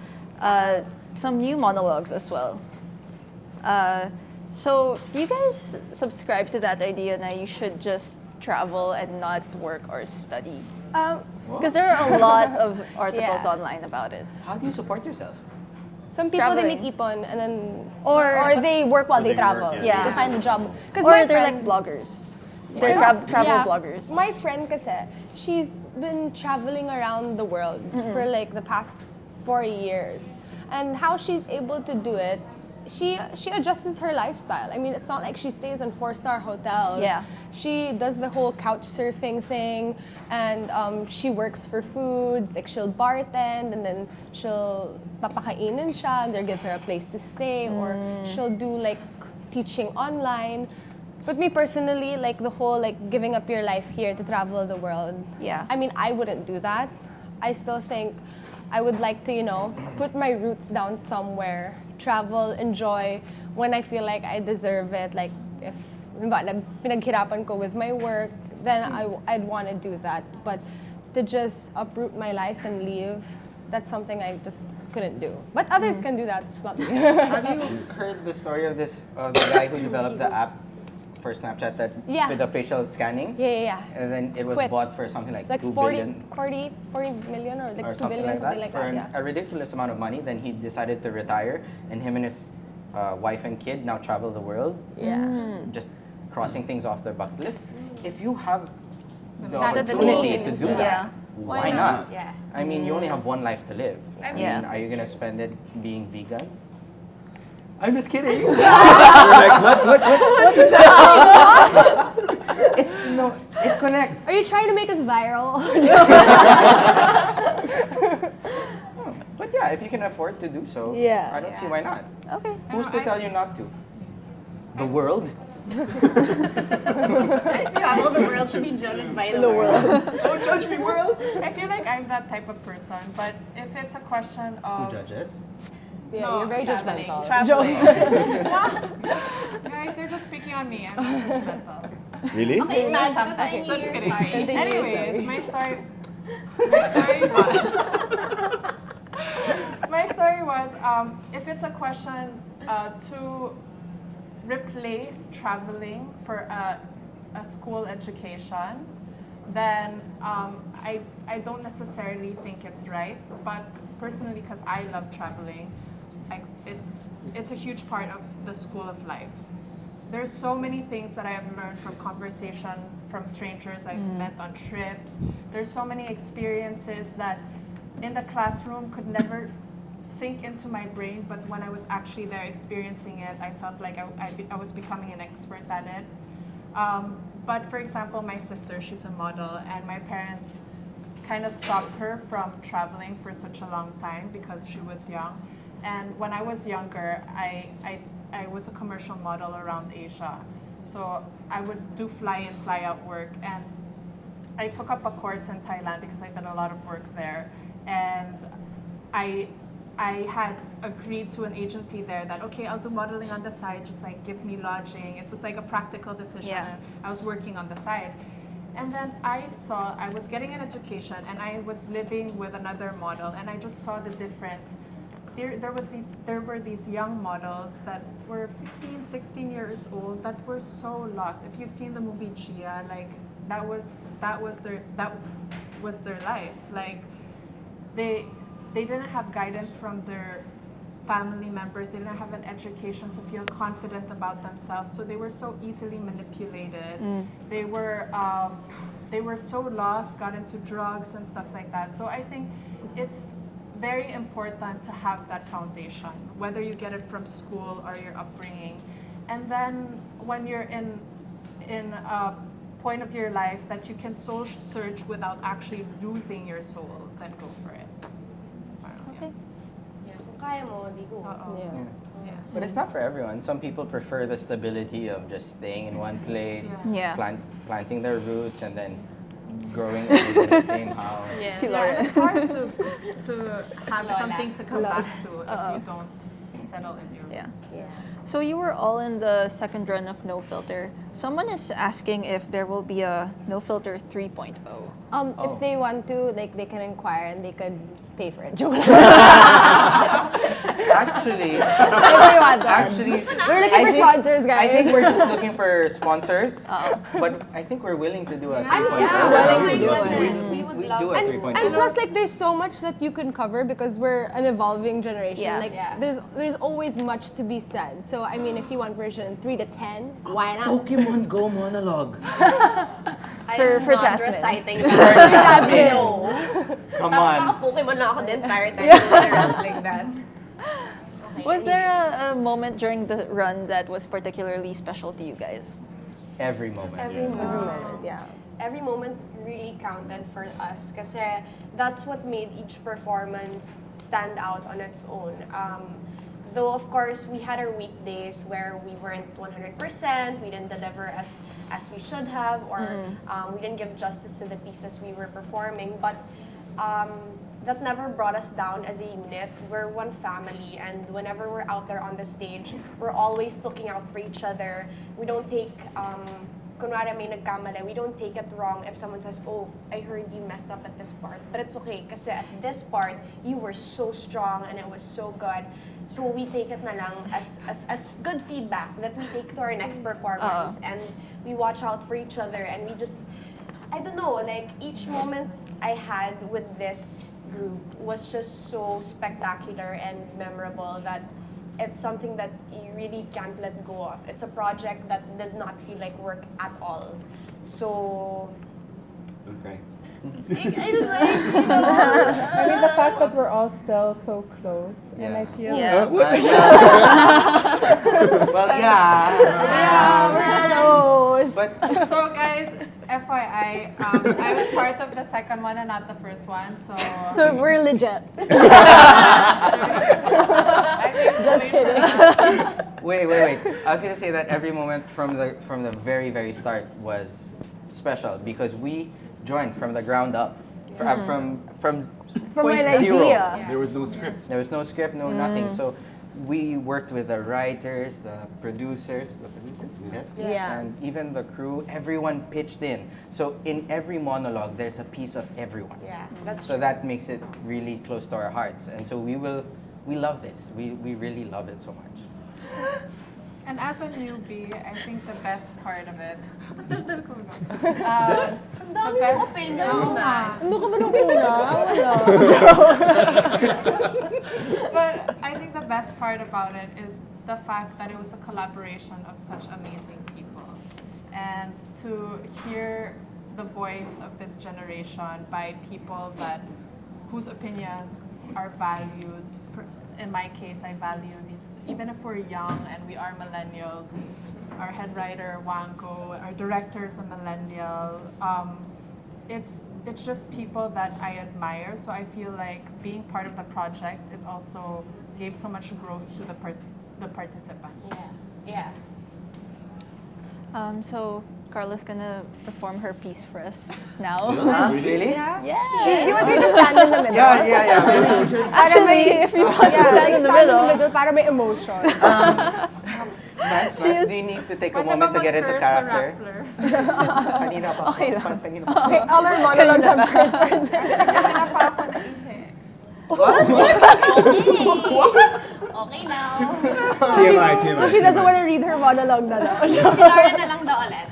some new monologues as well. So do you guys subscribe to that idea that you should just travel and not work or study? Because there are a lot of articles Yeah. online about it. How do you support yourself? Some people, they Traveling. make ipon and then, Or- they work while Or they they work, travel. yeah. To find a job. Or they're like bloggers. They're travel Yeah, bloggers. My friend kasi, she's been traveling around the world for like the past 4 years. And how she's able to do it she adjusts her lifestyle. I mean, it's not like she stays in 4-star hotels. Yeah. She does the whole couch surfing thing, and she works for food. Like she'll bartend, and then she'll papakainin siya, and they'll give her a place to stay, or she'll do like teaching online. But me personally, like the whole like giving up your life here to travel the world. Yeah. I mean, I wouldn't do that. I still think I would like to, put my roots down somewhere, travel, enjoy when I feel like I deserve it. Like if pinaghirapan ko with my work, then I'd want to do that. But to just uproot my life and leave, that's something I just couldn't do. But others can do that, just not me. Have you heard the story of the guy who developed the app for Snapchat that Yeah. with the facial squinting? Yeah. And then it was Quit. bought for something like Like 2 40 billion million or like or 2 something billion, like that, something like for that, yeah. a ridiculous amount of money. Then he decided to retire, and him and his wife and kid now travel the world, Yeah. just crossing things off their bucket list. If you have the That- opportunity to means, do yeah. that, why not? Yeah. I mean, you only have one life to live. I mean, Yeah. are you gonna spend it being vegan? I'm just kidding. You're like, what? No, it connects. Are you trying to make us viral? But yeah, if you can afford to do so, Yeah. I don't see why not. Okay. Who's to tell you not to? The world? Travel the world to be judged by the world. Don't judge me, world! I feel like I'm that type of person, but if it's a question of Who judges? Yeah, No, you're very traveling. judgmental. Traveling. Guys, you're just speaking on me. I'm not judgmental. Really? Sometimes. So just kidding. Continue your Anyways, story. my story was if it's a question to replace traveling for a school education, then I don't necessarily think it's right. But personally, because I love traveling, like it's a huge part of the school of life. There's so many things that I have learned from conversation from strangers I've met on trips. There's so many experiences that in the classroom could never sink into my brain, but when I was actually there experiencing it, I felt like I was becoming an expert at it. But for example, my sister, she's a model, and my parents kind of stopped her from traveling for such a long time because she was young. And when I was younger, I was a commercial model around Asia. So I would do fly-in, fly-out work, and I took up a course in Thailand because I did a lot of work there. And I had agreed to an agency there that, okay, I'll do modeling on the side, just like give me lodging. It was like a practical decision. Yeah. I was working on the side. And then I was getting an education and I was living with another model, and I just saw the difference. There were these young models that were 15, 16 years old that were so lost. If you've seen the movie Gia, like that was their life. Like they didn't have guidance from their family members. They didn't have an education to feel confident about themselves. So they were so easily manipulated. They were so lost, got into drugs and stuff like that. So I think it's very important to have that foundation, whether you get it from school or your upbringing. And then when you're in a point of your life that you can soul search without actually losing your soul, then go for it. Okay. Yeah. Kung kaya mo, di ko. Yeah. Yeah. But it's not for everyone. Some people prefer the stability of just staying in one place, Yeah. planting their roots, and then growing old in the same house. Yeah. Si Yeah, Lauren. and it's hard to have something to come back to if you don't settle in your Yeah. roots. So you were all in the second run of No Filter. Someone is asking if there will be a No Filter 3.0. Oh. If they want to, like, they can inquire and they could pay for it. Joke. Actually, We're looking for sponsors, guys. I think we're just looking for sponsors. But I think we're willing to do a 3.0. I'm super willing to do it. We would do a And 3.0. plus, like, there's so much that you can cover because we're an evolving generation. Yeah. Like, Yeah. there's always much to be said. So, I mean, if you want version 3 to 10, why not? Pokemon Go monologue. For not Jasmine. reciting For that. Jasmine. No. Come Tapos on. naka-Pokemon lang ako the entire time. Yeah. Like that. Was there a moment during the run that was particularly special to you guys? Every moment. Every moment. Yeah. Every moment really counted for us kasi that's what made each performance stand out on its own. Though of course we had our weekdays where we weren't 100%, we didn't deliver as we should have, or we didn't give justice to the pieces we were performing, but that never brought us down as a unit. We're one family, and whenever we're out there on the stage, we're always looking out for each other. We don't take, kunwari may nagkamali, we don't take it wrong if someone says, oh, I heard you messed up at this part. But it's okay, kasi at this part, you were so strong and it was so good. So we take it na lang as good feedback that we take to our next performance. And we watch out for each other, and we just, I don't know, like each moment I had with this group was just so spectacular and memorable that it's something that you really can't let go of. It's a project that did not feel like work at all. So Okay. I just like, I mean, the fact that we're all still so close, and I feel Yeah. like Well, yeah. But So guys, FYI, I was part of the second one and not the first one, so So we're legit. just kidding. wait. I was gonna say that every moment from the very start was special because we joined from the ground up, from From point an zero. idea. There was no script. There was no script, no nothing. So we worked with the writers, the producers, yes? Yeah. And even the crew. Everyone pitched in. So in every monologue, there's a piece of everyone. yeah, that's So that makes it really close to our hearts. And so we love this. We really love it so much. And as a newbie, I think the best part of it. The best. Oo nga. Ano ka ba nung una? But I think the best part about it is the fact that it was a collaboration of such amazing people. And to hear the voice of this generation by people whose opinions are valued. In my case, I value these, even if we're young and we are millennials. Our head writer, Wango, our director is a millennial. It's just people that I admire. So I feel like being part of the project, it also gave so much growth to the participants. yeah. So Carla's gonna perform her piece for us now. Really? Yeah. Do you want me to stand in the middle? Yeah. Actually, if you want to stand in the middle. para may emotion. Max, do you need to take a Pwede moment ba to get into mag-curse sa character? Rappler? Kanina pa. Kanina pa. Okay, all our monologues have curse words. Kaya pa ako naihi. Okay now. TMI. So she doesn't want to read her monologue na daw. Si Lauren na lang daw ulit.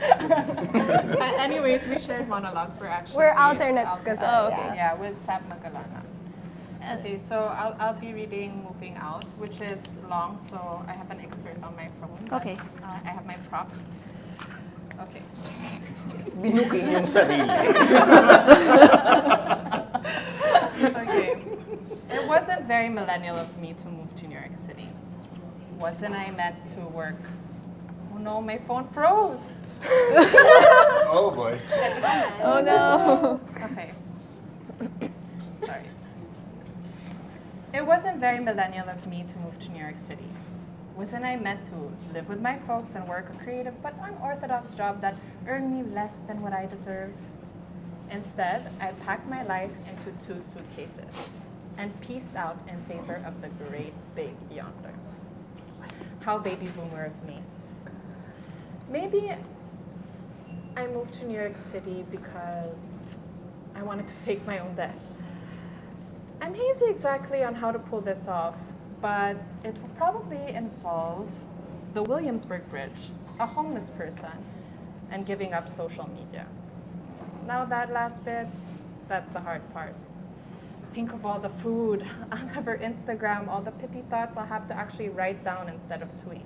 Anyways, we shared monologues. We're alternates kasi. Oh, okay. Yeah, with Sab Magalana. Okay, so I'll be reading Moving Out, which is long, so I have an excerpt on my phone. but, Okay. I have my props. Okay. Binuking yung sarili. Okay. It wasn't very millennial of me to move to New York City. Wasn't I meant to work? Oh no, my phone froze. Oh boy. Oh no. Okay. Sorry. It wasn't very millennial of me to move to New York City. Wasn't I meant to live with my folks and work a creative but unorthodox job that earned me less than what I deserve? Instead, I packed my life into 2 suitcases and pieced out in favor of the great big yonder. How baby boomer of me. Maybe I moved to New York City because I wanted to fake my own death. I'm hazy exactly on how to pull this off, but it will probably involve the Williamsburg Bridge, a homeless person, and giving up social media. Now that last bit, that's the hard part. Think of all the food I'll never Instagram, all the pithy thoughts I'll have to actually write down instead of tweet.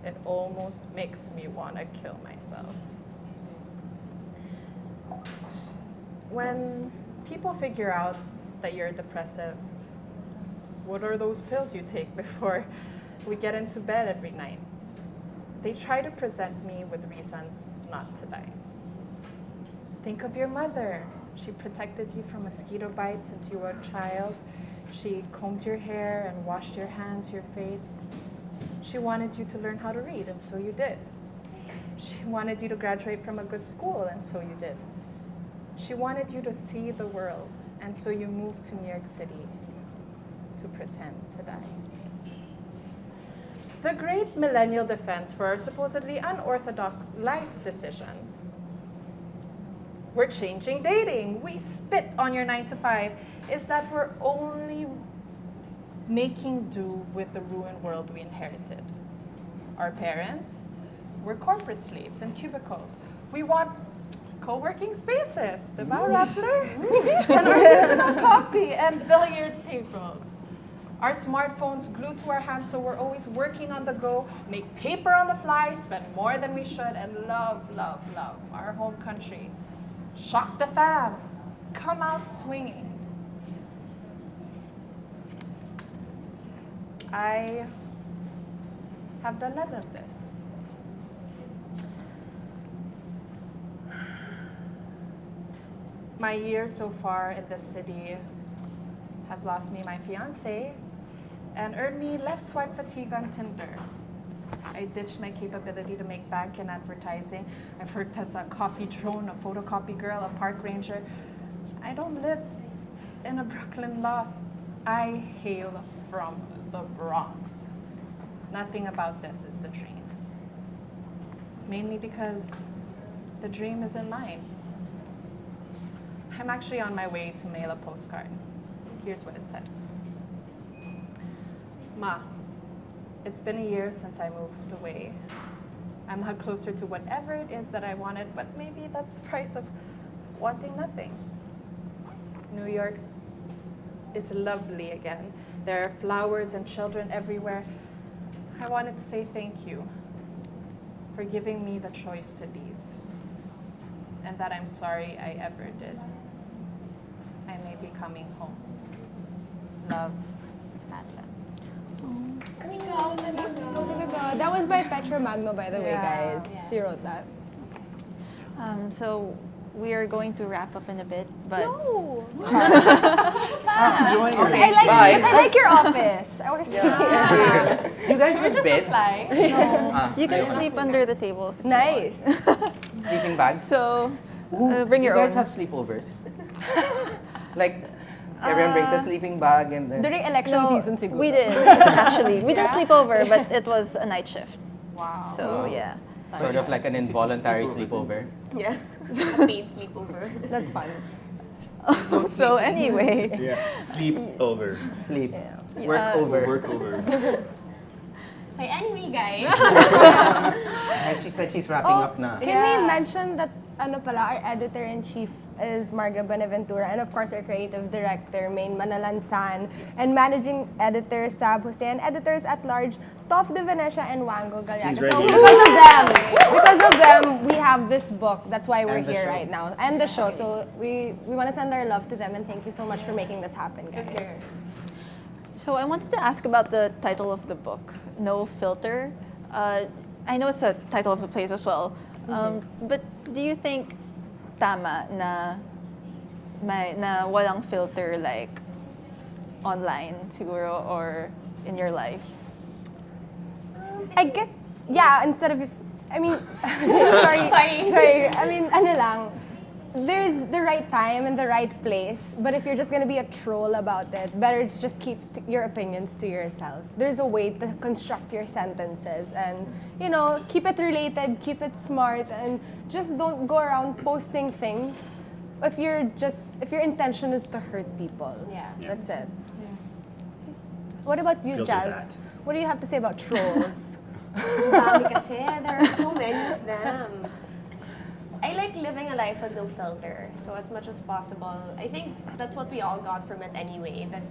It almost makes me want to kill myself. When people figure out that you're depressive, What are those pills you take before we get into bed every night? They try to present me with reasons not to die. Think of your mother. She protected you from mosquito bites since you were a child. She combed your hair and washed your hands, your face. She wanted you to learn how to read, and so you did. She wanted you to graduate from a good school, and so you did. She wanted you to see the world, and so you moved to New York City to pretend to die. The great millennial defense for our supposedly unorthodox life decisions. We're changing dating. We spit on your 9 to 5. Is that we're only making do with the ruined world we inherited. Our parents were corporate slaves in cubicles. We want co-working spaces, the Rappler, and artisanal coffee and billiards tables. Our smartphones glued to our hands, so we're always working on the go, make paper on the fly, spend more than we should, and love, love, love our home country. Shock the fam, come out swinging. I have done none of this. My year so far in this city has lost me my fiancé and earned me left swipe fatigue on Tinder. I ditched my capability to make bank in advertising. I've worked as a coffee drone, a photocopy girl, a park ranger. I don't live in a Brooklyn loft. I hail from the Bronx. Nothing about this is the dream. Mainly because the dream isn't mine. I'm actually on my way to mail a postcard. Here's what it says. Ma, it's been a year since I moved away. I'm not closer to whatever it is that I wanted, but maybe that's the price of wanting nothing. New York's is lovely again. There are flowers and children everywhere. I wanted to say thank you for giving me the choice to leave, and that I'm sorry I ever did. I may be coming home. Love, Madeline. That was by Petra Magno, by the way, Yeah. guys. She wrote that. So we are going to wrap up in a bit, but No. Enjoying I like, Bye. but I like your office. I want to stay here. You guys have beds? you can sleep under the tables. if you want. Nice. Sleeping bags? So bring your You guys own. have sleepovers? Like, everyone brings a sleeping bag and then... During election No, season, siguro. we did actually. We didn't sleep over, but it was a night shift. Wow. So yeah. Sort of like an involuntary sleepover. Yeah. A paid sleepover. That's fun. So anyway, Sleep over. Sleep. Work over. Work over. Okay, anyway, guys. And she said she's wrapping up na. Can we mention that ano pala, our editor-in-chief is Marga Benaventura, and of course our creative director, Main Manalansan, and managing editor, Sab Hussein, editors at large, Tof de Venecia and Wango Galyaga. He's So ready. because of them, we have this book. That's why we're And the here show. right now. And the show. So we want to send our love to them, and thank you so much for making this happen, guys. so I wanted to ask about the title of the book, No Filter. I know it's a title of the place as well, but do you think tama na walang filter like online siguro or in your life? I guess, yeah, instead of, I mean, sorry. I mean, ano lang, there's the right time and the right place, but if you're just gonna be a troll about it, better to just keep your opinions to yourself. There's a way to construct your sentences and, you know, keep it related, keep it smart, and just don't go around posting things if your intention is to hurt people. Yeah. That's it. What about you, Filter Jazz? that. What do you have to say about trolls? Dami kasi. There are so many of them. I like living a life with no filter. So as much as possible, I think that's what we all got from it anyway. That,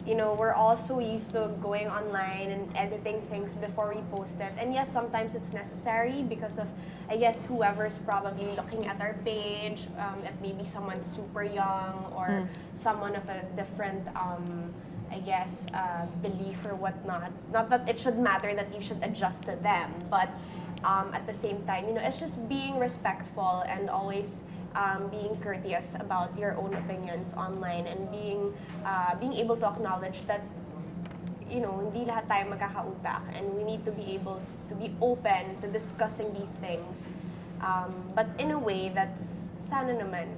you know, we're all so used to going online and editing things before we post it. And yes, sometimes it's necessary because of, I guess, whoever's probably looking at our page. It may be someone super young or someone of a different I guess, belief or whatnot. Not that it should matter that you should adjust to them, but at the same time, it's just being respectful and always being courteous about your own opinions online and being able to acknowledge that hindi lahat tayo magkakautak and we need to be able to be open to discussing these things. But in a way that's sana naman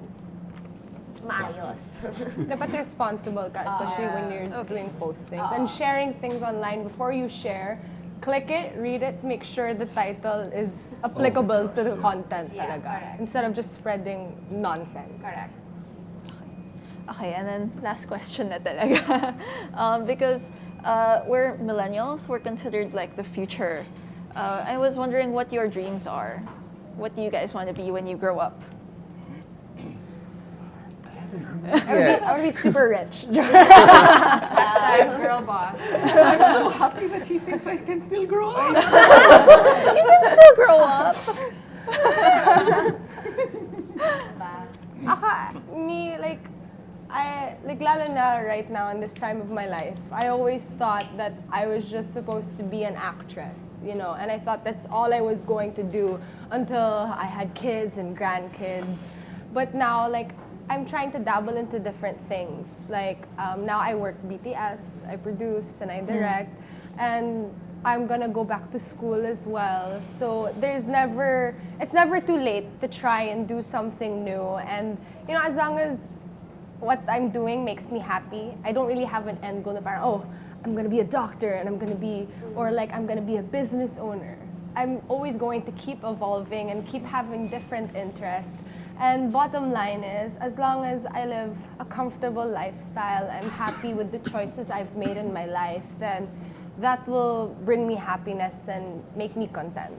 maayos. Dapat responsible ka, especially when you're doing postings. And sharing things online, before you share, click it, read it, make sure the title is applicable to the content Yeah, talaga. correct. Instead of just spreading nonsense. Correct. Okay, and then last question na talaga. Because we're millennials, we're considered like the future. I was wondering what your dreams are. What do you guys want to be when you grow up? I want to be super rich. Hashtag girl boss. I'm so happy that she thinks I can still grow up. Still grow up. Lalo na right now in this time of my life, I always thought that I was just supposed to be an actress, and I thought that's all I was going to do until I had kids and grandkids. But now, I'm trying to dabble into different things. Now I work BTS, I produce and I direct, and I'm gonna go back to school as well. So it's never too late to try and do something new. And as long as what I'm doing makes me happy, I don't really have an end goal na parang, oh, I'm gonna be a doctor and I'm gonna be a business owner. I'm always going to keep evolving and keep having different interests. And bottom line is, as long as I live a comfortable lifestyle, I'm happy with the choices I've made in my life, then that will bring me happiness and make me content.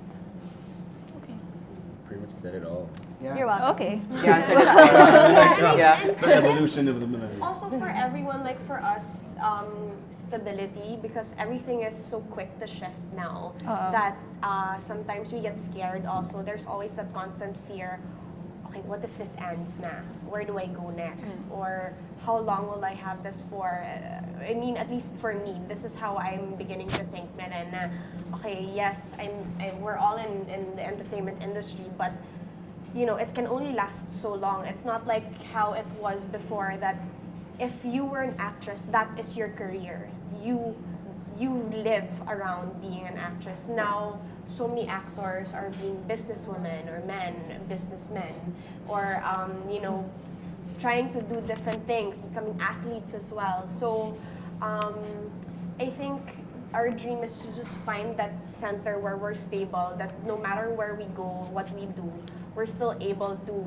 Pretty much said it all. Yeah. You're welcome. Okay. She answered it for us. Yeah. The evolution of the millennial. Also for everyone, like for us, stability, because everything is so quick to shift now that sometimes we get scared also. There's always that constant fear, okay, what if this ends na? Where do I go next? Or how long will I have this for? I mean, at least for me, this is how I'm beginning to think na okay, yes, we're all in the entertainment industry, but it can only last so long. It's not like how it was before that if you were an actress, that is your career. You live around being an actress. Now, so many actors are being businesswomen or businessmen, or trying to do different things, becoming athletes as well. So, I think our dream is to just find that center where we're stable, that no matter where we go, what we do, we're still able to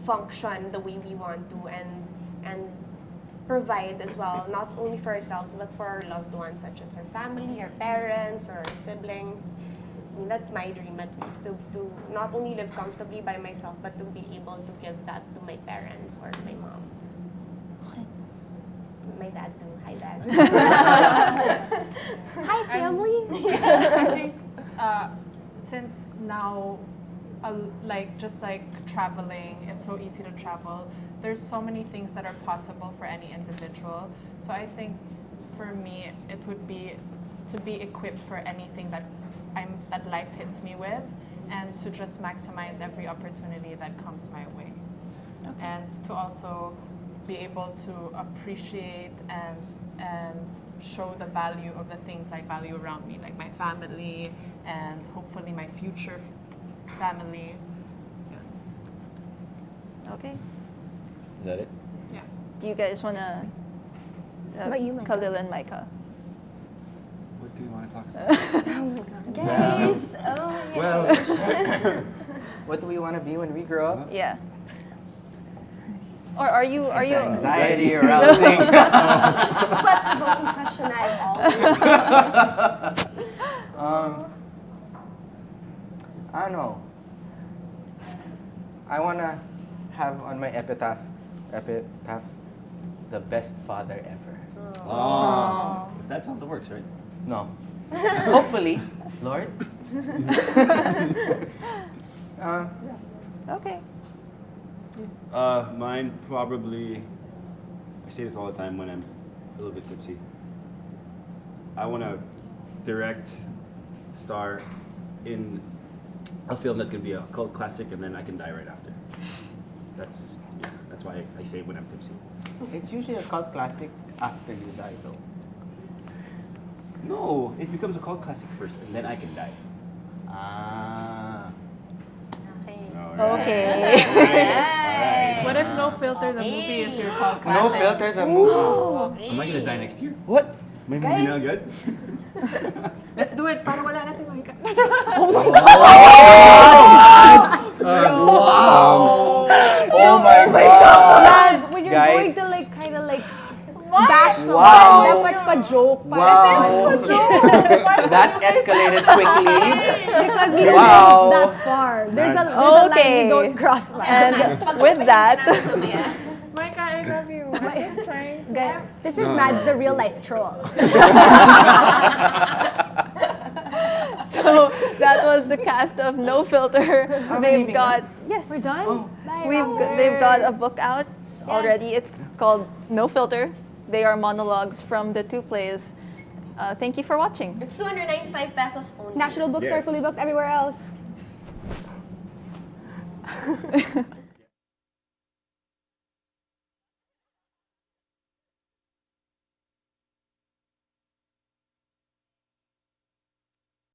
function the way we want to and provide as well, not only for ourselves, but for our loved ones, such as our family, our parents, or our siblings. I mean, that's my dream, at least, to not only live comfortably by myself, but to be able to give that to my parents or my mom. My dad too. Hi, Dad. Hi, family. I think since now, just like traveling, it's so easy to travel. There's so many things that are possible for any individual. So I think for me, it would be to be equipped for anything that life hits me with, and to just maximize every opportunity that comes my way. Okay. And to also be able to appreciate and show the value of the things I value around me, like my family and hopefully my future family. Yeah. Okay. Is that it? Yeah. Do you guys want to... about you, Micah? Khalil and Micah. What do you want to talk about? Guys! Well, What do we want to be when we grow up? Yeah. Or are you... Anxiety arousing. That's what the voting question I've always. I don't know. I want to have on my epitaph, the best father ever. oh, that's how it works, right? No. Hopefully, Lord. Okay. Mine probably, I say this all the time when I'm a little bit tipsy. I want to direct, star in a film that's going to be a cult classic, and then I can die right after. That's just, yeah, that's why I say it when I'm tipsy. It's usually a cult classic after you die, though. No, it becomes a cult classic first, and then I can die. Ah. Okay. Alright. What if No Filter the movie is your cult No classic? filter the movie. Am I going to die next year? What? My movie now good? Let's do it para wala na si Micah. Oh my god. Lads, when you're Guys. going to like kind of like bash someone, Wow. dapat pa-joke. Wow. That escalated quickly. Because we don't Wow. go that far. There's a line Okay. we don't cross. And with that, Micah, I love you. I'm just trying to. Guys, this is Mads, the real life troll. so that was the cast of No Filter. They've got We're done? Bye, they've got a book out already. It's called No Filter. They are monologues from the two plays. Thank you for watching. It's 295 pesos only. National Bookstore Yes. fully booked everywhere else.